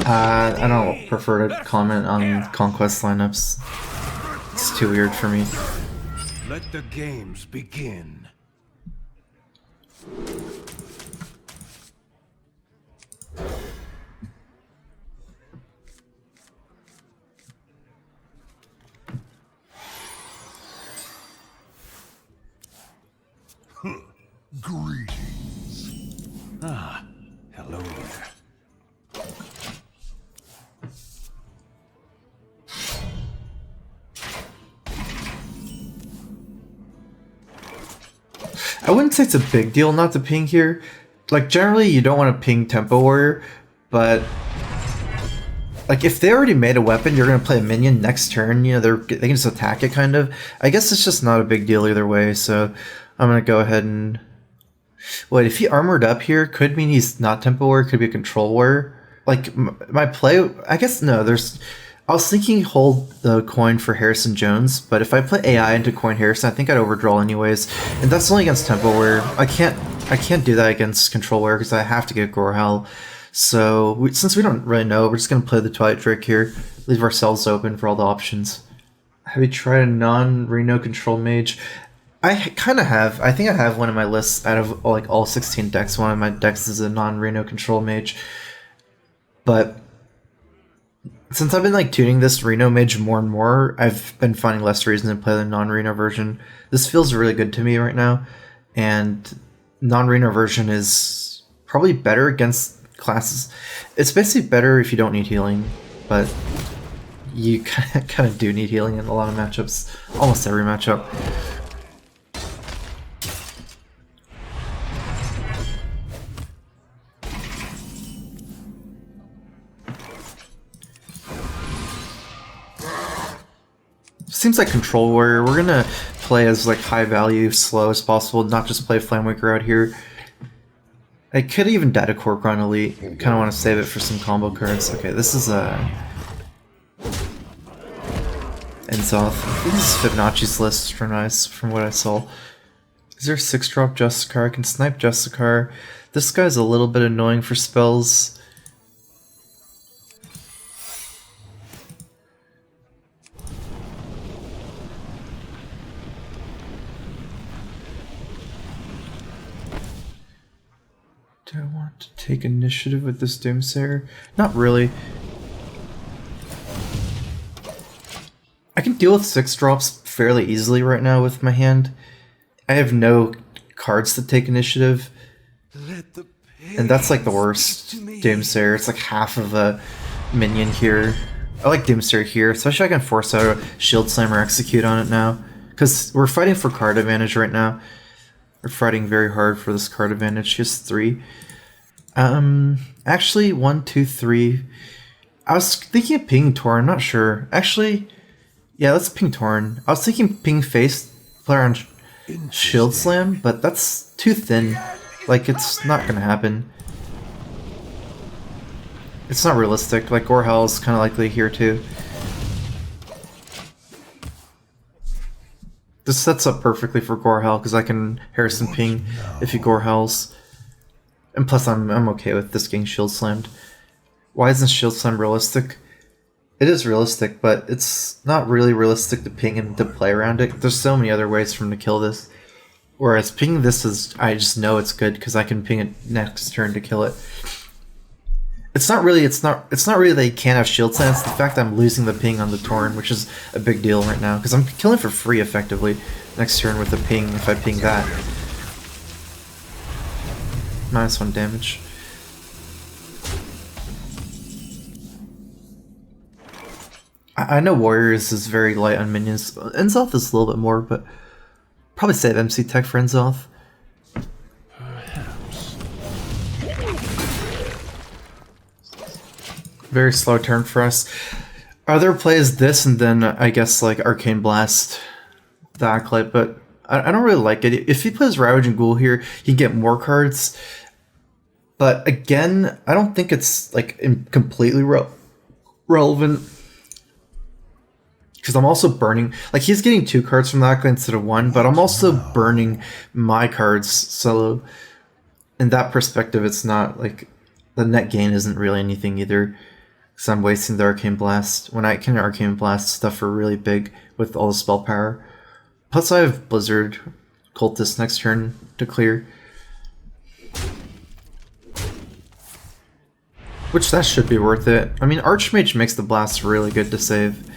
I don't prefer to comment on Conquest lineups. It's too weird for me. Let the games begin. Greetings. Ah, hello there. I wouldn't say it's a big deal not to ping here. Like, generally you don't want to ping Tempo Warrior, but like if they already made a weapon, you're gonna play a minion next turn, you know, they can just attack it kind of. I guess it's just not a big deal either way, so I'm gonna go ahead and wait, if he armored up here, could mean he's not Tempo Warrior, could be a Control Warrior. Like, my play, I guess, no, I was thinking hold the coin for Harrison Jones, but if I play AI into coin Harrison, I think I'd overdraw anyways, and that's only against Tempo Warrior. I can't do that against Control Warrior because I have to get Gorehal. So, since we don't really know, we're just going to play the Twilight Drake here, leave ourselves open for all the options. Have you tried a non-Reno Control Mage? I kind of have. I think I have one of my lists out of like all 16 decks. One of my decks is a non-Reno Control Mage. But since I've been like tuning this Reno Mage more and more, I've been finding less reason to play the non-Reno version. This feels really good to me right now, and non-Reno version is probably better against classes. It's basically better if you don't need healing, but you kind of do need healing in a lot of matchups, almost every matchup. Seems like Control Warrior. We're gonna play as like high value, slow as possible, not just play Flamewaker out here. I could even Data Cork on Elite. Kind of want to save it for some combo cards. Okay, this is Enzoth. I think this is Fibonacci's list for nice from what I saw. Is there a 6-drop Justicar? I can snipe Justicar. This guy's a little bit annoying for spells. Do I want to take initiative with this Doomsayer? Not really. I can deal with 6-drops fairly easily right now with my hand. I have no cards to take initiative. And that's like the worst Doomsayer. It's like half of a minion here. I like Doomsayer here, especially I can force out a Shield Slam or Execute on it now. Because we're fighting for card advantage right now. We're fighting very hard for this card advantage. He has 3. Actually, 1, 2, 3. I was thinking of ping Torn, I'm not sure. Actually, yeah, let's ping Torn. I was thinking ping Face, player on Shield Slam, but that's too thin. Like, it's not gonna happen. It's not realistic. Like, Gorehal is kind of likely here too. This sets up perfectly for Gorehal because I can Harrison ping if he Gorehals. And plus I'm okay with this getting Shield Slammed. Why isn't Shield Slam realistic? It is realistic, but it's not really realistic to ping and to play around it. There's so many other ways for him to kill this. Whereas pinging this is, I just know it's good because I can ping it next turn to kill it. It's not really that he can't have Shield Slam, it's the fact that I'm losing the ping on the Torn, which is a big deal right now, because I'm killing for free effectively next turn with the ping if I ping that. -1 damage. I know Warriors is very light on minions. Enzoth is a little bit more, but probably save MC Tech for Enzoth. Perhaps. Very slow turn for us. Other plays this and then I guess like Arcane Blast, the Acolyte, but I don't really like it. If he plays Ravaging Ghoul here, he can get more cards. But again, I don't think it's like completely relevant. Because I'm also burning, like he's getting 2 cards from the Acolyte instead of 1, but I'm also burning my cards. So in that perspective, it's not like the net gain isn't really anything either. Because I'm wasting the Arcane Blast. When I can Arcane Blast stuff are really big with all the spell power. Plus I have Blizzard Cultist next turn to clear. Which that should be worth it. I mean, Archmage makes the blast really good to save.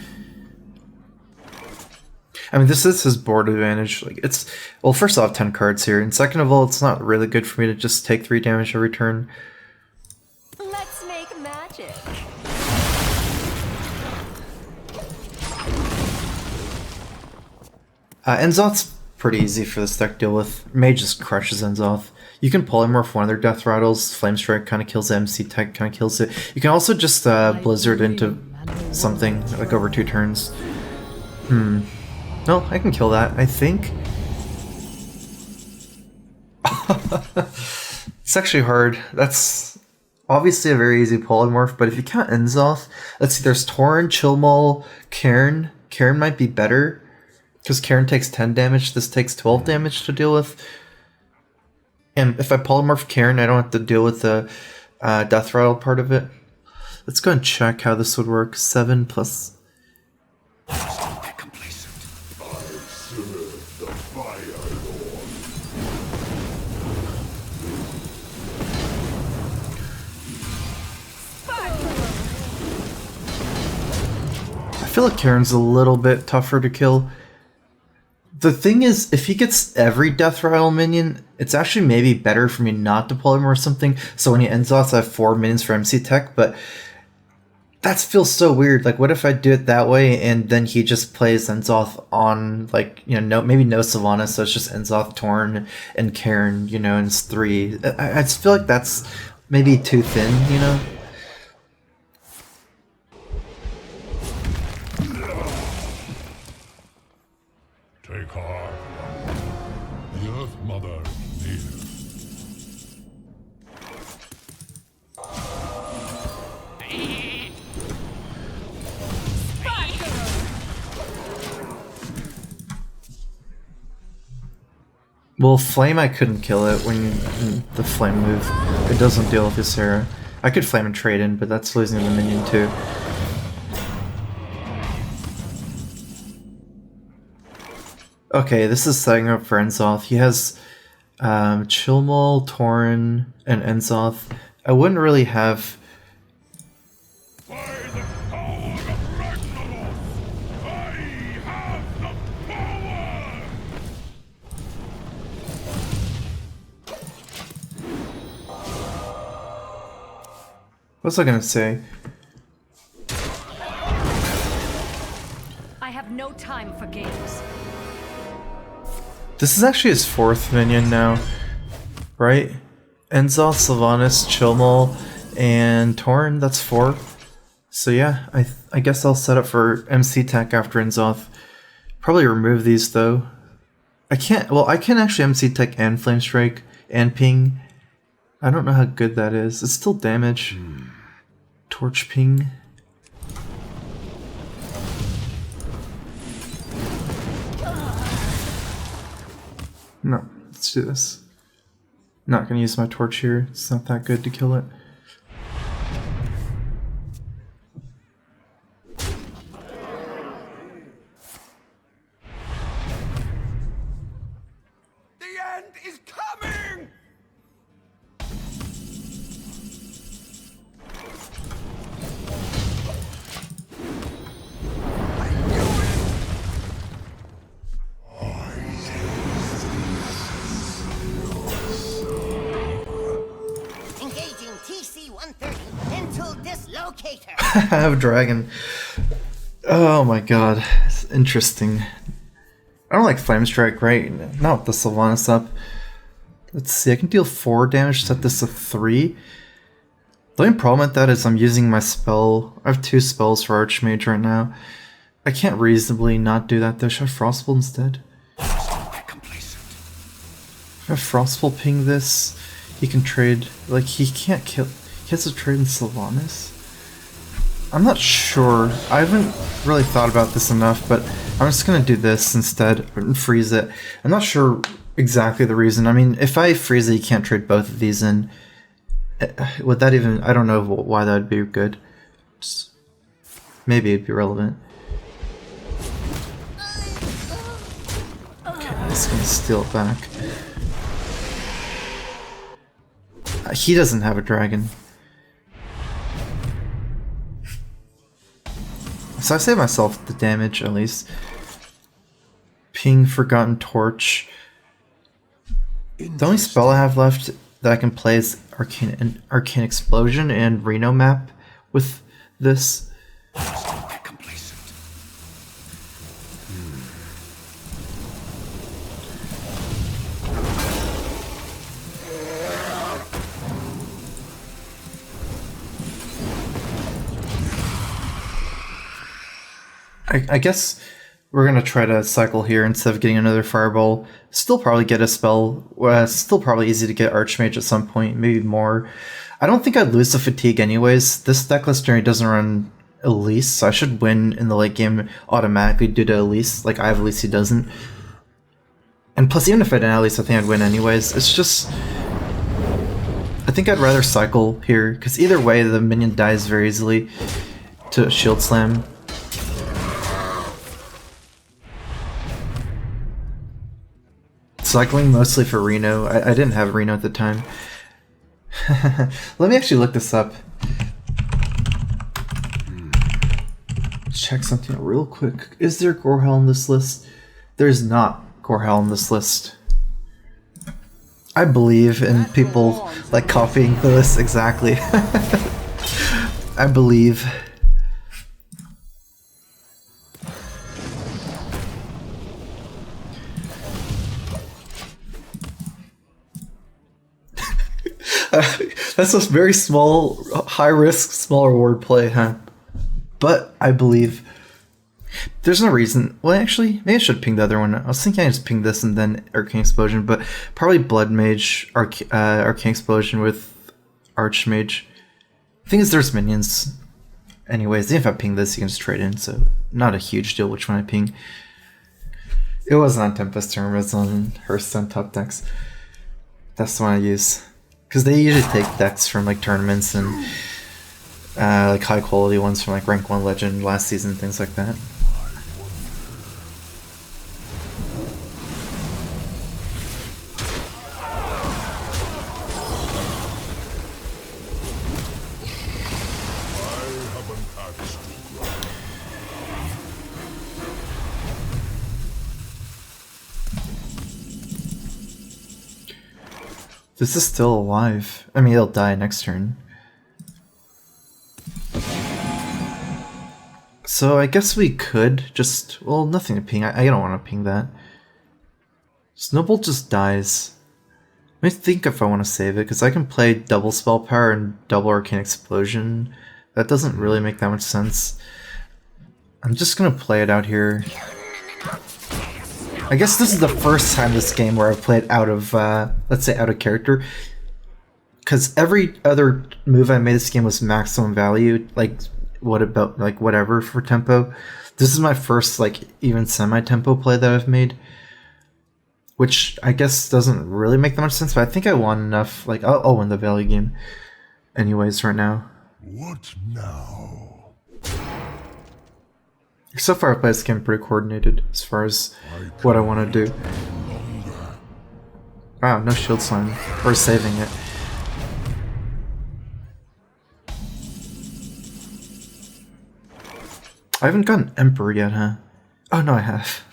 I mean, this is his board advantage. Like, it's, well, first off, 10 cards here, and second of all, it's not really good for me to just take 3 damage every turn. Let's make magic. Enzoth's pretty easy for this deck to deal with. Mage just crushes Enzoth. You can polymorph one of their death rattles. Flame Strike kind of kills it. MC Tech kind of kills it. You can also just Blizzard into something like over 2 turns. No, I can kill that, I think. It's actually hard. That's obviously a very easy polymorph, but if you count Enzoth, let's see, there's Tauren, Chillmaul, Cairn. Cairn might be better, because Cairn takes 10 damage, this takes 12 damage to deal with. And if I polymorph Cairn, I don't have to deal with the death rattle part of it. Let's go and check how this would work. 7 plus... I feel like Cairn's a little bit tougher to kill. The thing is, if he gets every Death Rattle minion, it's actually maybe better for me not to polymorph something, so when he ends off, I have 4 minions for MC Tech, but that feels so weird. Like, what if I do it that way, and then he just plays Enzoth on, like, you know, maybe no Sylvanas, so it's just Enzoth, Torn, and Cairn, you know, and it's 3. I just feel like that's maybe too thin, you know? Take heart. The Earth Mother near. Well, Flame, I couldn't kill it when the Flame move. It doesn't deal with Ysera. I could Flame and trade in, but that's losing the minion too. Okay, this is setting up for Enzoth. He has Chillmaul, Tauren, and Enzoth. I wouldn't really have... By the power of Ragnarok, I have the power! What was I gonna say? I have no time for games. This is actually his 4th minion now, right? Enzoth, Sylvanas, Chillmaul, and Tauren, that's 4. So yeah, I guess I'll set up for MC Tech after Enzoth. Probably remove these though. I can't, well, I can actually MC Tech and Flame Strike and Ping. I don't know how good that is. It's still damage. Torch Ping. No, let's do this. Not gonna use my torch here. It's not that good to kill it. The end is coming! Engaging TC-130 mental dislocator. I have Dragon. Oh my god, it's interesting. I don't like Flame Strike, right? Not with the Sylvanas up. Let's see, I can deal 4 damage, set this to 3. The only problem with that is I'm using my spell. I have 2 spells for Archmage right now. I can't reasonably not do that though. Should I Frostbolt instead? If I Frostbolt ping this, he can trade, like, he can't kill, he has to trade in Sylvanas? I'm not sure. I haven't really thought about this enough, but I'm just gonna do this instead and freeze it. I'm not sure exactly the reason. I mean, if I freeze it, you can't trade both of these in. Would that even, I don't know why that would be good. Maybe it'd be relevant. Okay, he's gonna steal it back. He doesn't have a dragon. So I save myself the damage, at least. Ping Forgotten Torch. The only spell I have left that I can play is Arcane Explosion and Reno Map with this. I guess we're gonna try to cycle here instead of getting another fireball. Still probably get a spell. Still probably easy to get Archmage at some point, maybe more. I don't think I'd lose the fatigue anyways. This decklist journey doesn't run Elise, so I should win in the late game automatically due to Elise. Like I have Elise, he doesn't. And plus, even if I didn't have Elise, I think I'd win anyways. It's just, I think I'd rather cycle here because either way, the minion dies very easily to shield slam. Cycling mostly for Reno. I didn't have Reno at the time. Let me actually look this up. Check something out real quick. Is there Gorehell on this list? There's not Gorehell on this list. I believe in people like copying the list exactly. I believe. That's a very small, high risk, small reward play, huh? But I believe there's no reason. Well, actually, maybe I should ping the other one. I was thinking I just ping this and then Arcane Explosion, but probably Blood Mage, Arcane Explosion with Archmage. The thing is, there's minions. Anyways, even if I ping this, you can just trade in, so not a huge deal which one I ping. It wasn't on Tempest Term, it was on Hearthstone top decks. That's the one I use. Because they usually take decks from like tournaments and like high quality ones from like rank 1 legend last season, things like that. This is still alive. I mean, it'll die next turn. So I guess we could just... Well, nothing to ping. I don't want to ping that. Snowbolt just dies. Let me think if I want to save it, because I can play double Spell Power and double Arcane Explosion. That doesn't really make that much sense. I'm just going to play it out here. I guess this is the first time this game where I've played out of, let's say out of character. Because every other move I made this game was maximum value, like, what about, like, whatever for tempo. This is my first, like, even semi-tempo play that I've made. Which I guess doesn't really make that much sense, but I think I won enough, like, I'll win the value game anyways right now. What now? So far, I played this game pretty coordinated as far as what I want to do. Wow, no shield slam. Or saving it. I haven't gotten Emperor yet, huh? Oh, no, I have.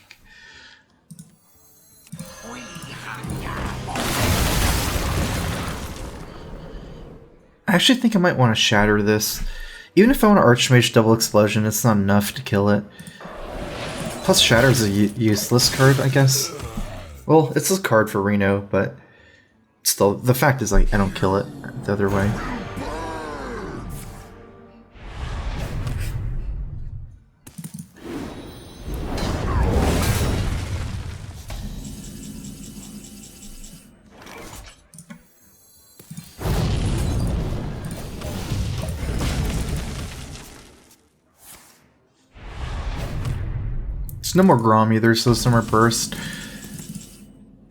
I actually think I might want to shatter this. Even if I want to Archmage double explosion, it's not enough to kill it. Plus Shatter is a useless card, I guess. Well, it's a card for Reno, but still, the fact is, like, I don't kill it the other way. No more Grom either, so there's no more Burst.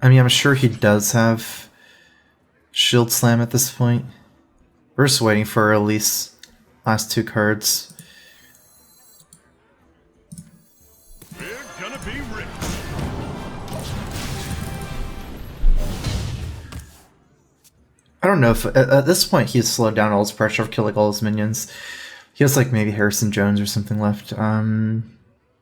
I mean, I'm sure he does have Shield Slam at this point. We're just waiting for Elise. Last 2 cards. We're gonna be rich. I don't know if at this point he's slowed down all his pressure of killing all his minions. He has like maybe Harrison Jones or something left.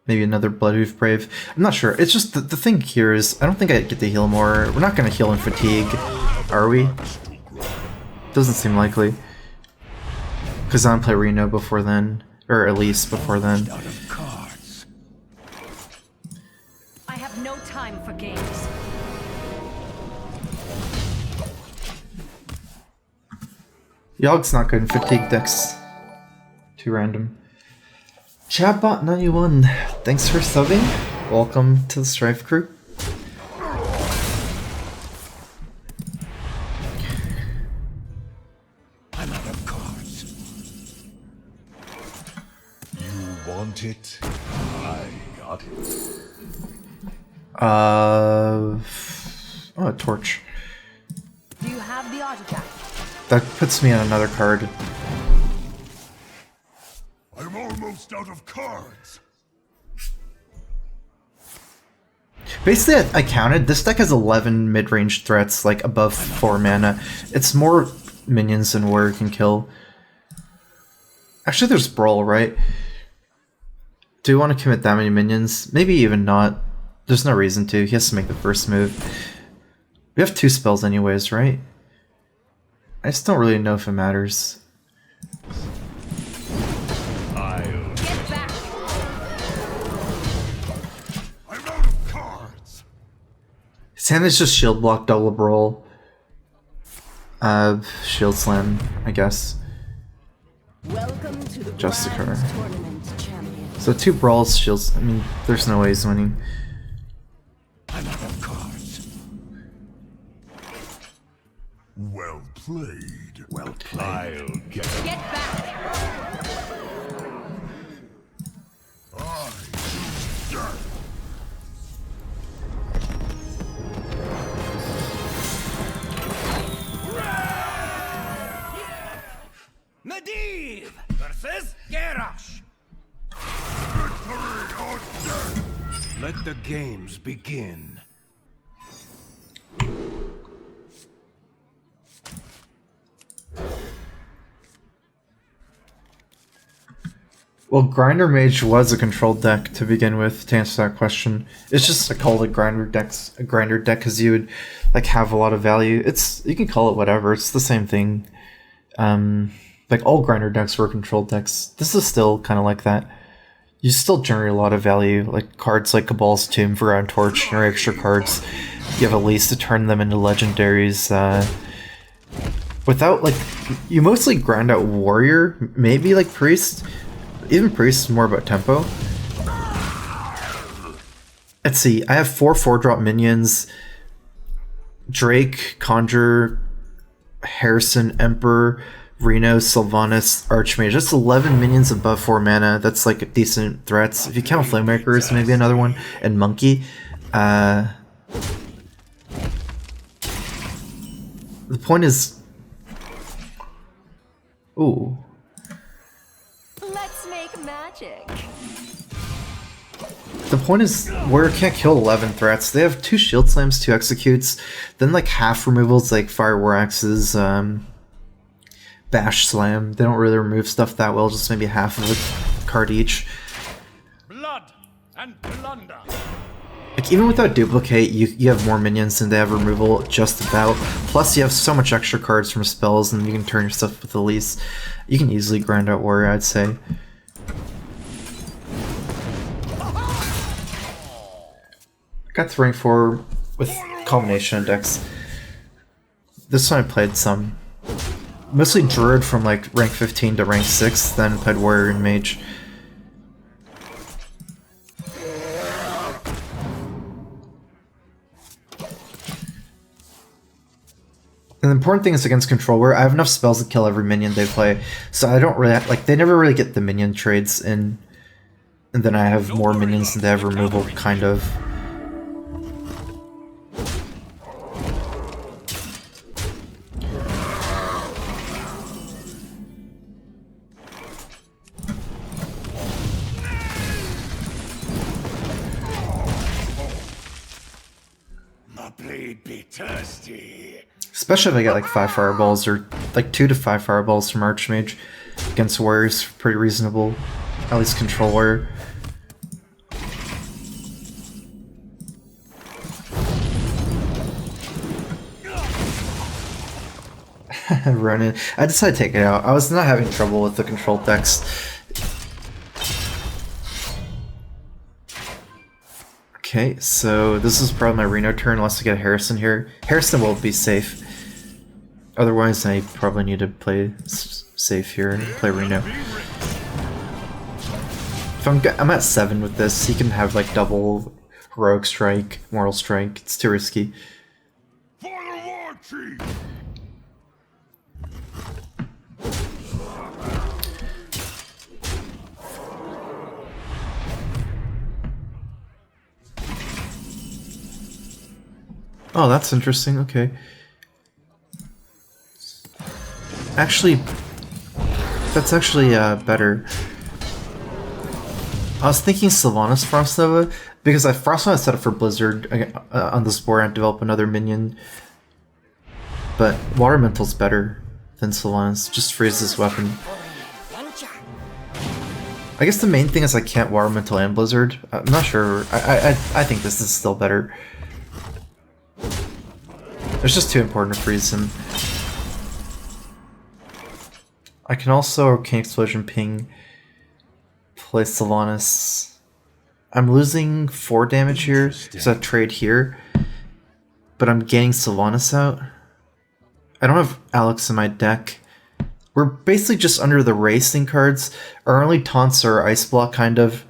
Maybe another Bloodhoof Brave. I'm not sure. It's just the thing here is I don't think I get to heal more. We're not going to heal in fatigue, are we? Doesn't seem likely. Because I don't play Reno before then, or at least before then. I have no time for games. Yogg's not good in fatigue decks. Too random. Chatbot91, thanks for subbing. Welcome to the Strife crew. I'm out of cards. You want it? I got it. Oh, a torch. Do you have the artifact? That puts me on another card. I'm almost out of cards. Basically, I counted. This deck has 11 mid-range threats, like above 4 mana. It's more minions than Warrior can kill. Actually, there's Brawl, right? Do you want to commit that many minions? Maybe even not. There's no reason to. He has to make the first move. We have 2 spells anyways, right? I just don't really know if it matters. Get back! I'm out of cards. His hand is just shield block, double brawl. Shield slam, I guess. Welcome to the Justicur. Grand Tournament, champion. So 2 brawls, shields. I mean, there's no way he's winning. I'm out of cards. Well played. Well played. I'll get it. Get back! I choose death. Medivh versus Garrosh. Victory or death. Let the games begin. Well, Grinder Mage was a controlled deck to begin with, to answer that question. It's just I call it grinder deck because you would like have a lot of value. You can call it whatever, it's the same thing. Like all grinder decks were controlled decks. This is still kind of like that. You still generate a lot of value, like cards like Cabal's Tomb for Ground Torch, or extra cards. You have at least to turn them into legendaries. Without like, you mostly grind out Warrior, maybe like Priest. Even Priest is more about tempo. Let's see, I have 4 4-drop minions. Drake, Conjure, Harrison, Emperor, Reno, Sylvanas, Archmage. That's 11 minions above 4 mana. That's like decent threats. If you count Flamemakers, maybe another one. And Monkey. The point is... Ooh. Let's make magic. The point is, Warrior can't kill 11 threats. They have 2 Shield Slams, 2 Executes, then like half removals like Fire War Axes, Bash Slam. They don't really remove stuff that well, just maybe half of a card each. Blood and plunder. Like even without Duplicate, you have more minions than they have removal, just about. Plus you have so much extra cards from spells and you can turn your stuff with Elise. You can easily grind out Warrior, I'd say. Got to rank 4 with combination decks. This one I played some. Mostly Druid from like rank 15 to rank 6, then played Warrior and Mage. And the important thing is against Control, where I have enough spells to kill every minion they play, so I don't really like, they never really get the minion trades in, and then I have more minions than they have removal, kind of. thirsty. Especially if I get like 5 fireballs or like 2 to 5 fireballs from Archmage against warriors, pretty reasonable. At least control warrior. Running. I decided to take it out. I was not having trouble with the control decks. Okay, so this is probably my Reno turn unless I get a Harrison here. Harrison will be safe. Otherwise, I probably need to play safe here and play Reno. If I'm at 7 with this, he can have like double Heroic Strike, Moral Strike. It's too risky. For the war chief. Oh, that's interesting. Okay. Actually, that's actually better. I was thinking Sylvanas Frost Nova because I Frost Nova set up for Blizzard on this board and develop another minion. But Water Mental's better than Sylvanas. Just freeze this weapon. I guess the main thing is I can't Water Mental and Blizzard. I'm not sure. I think this is still better. It's just too important to freeze him. I can also Arcane Explosion ping, play Sylvanas. I'm losing 4 damage here because I trade here, but I'm gaining Sylvanas out. I don't have Alex in my deck. We're basically just under the racing cards. Our only taunts are Ice Block, kind of.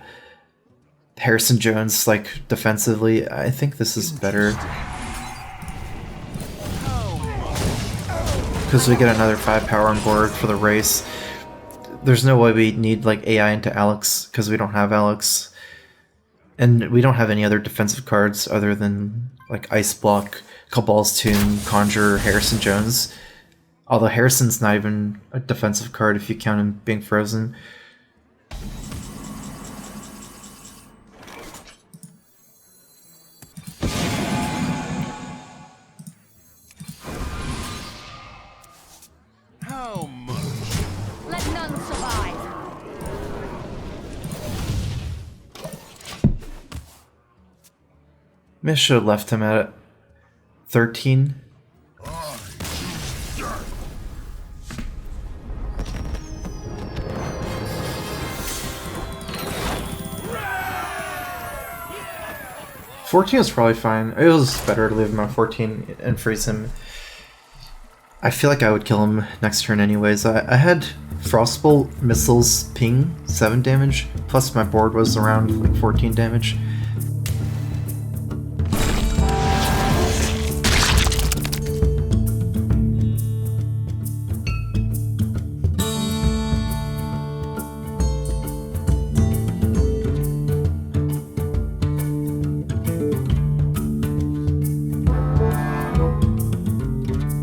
Harrison Jones, like, defensively. I think this is better. Because we get another 5 power on board for the race. There's no way we need like AI into Alex because we don't have Alex. And we don't have any other defensive cards other than like Ice Block, Cabal's Tomb, Conjure, Harrison Jones. Although Harrison's not even a defensive card if you count him being frozen. Let none survive. Maybe I should have left him at 13. $14 is probably fine. It was better to leave him at 14 and freeze him. I feel like I would kill him next turn anyways. I had Frostbolt missiles ping 7 damage, plus my board was around like 14 damage.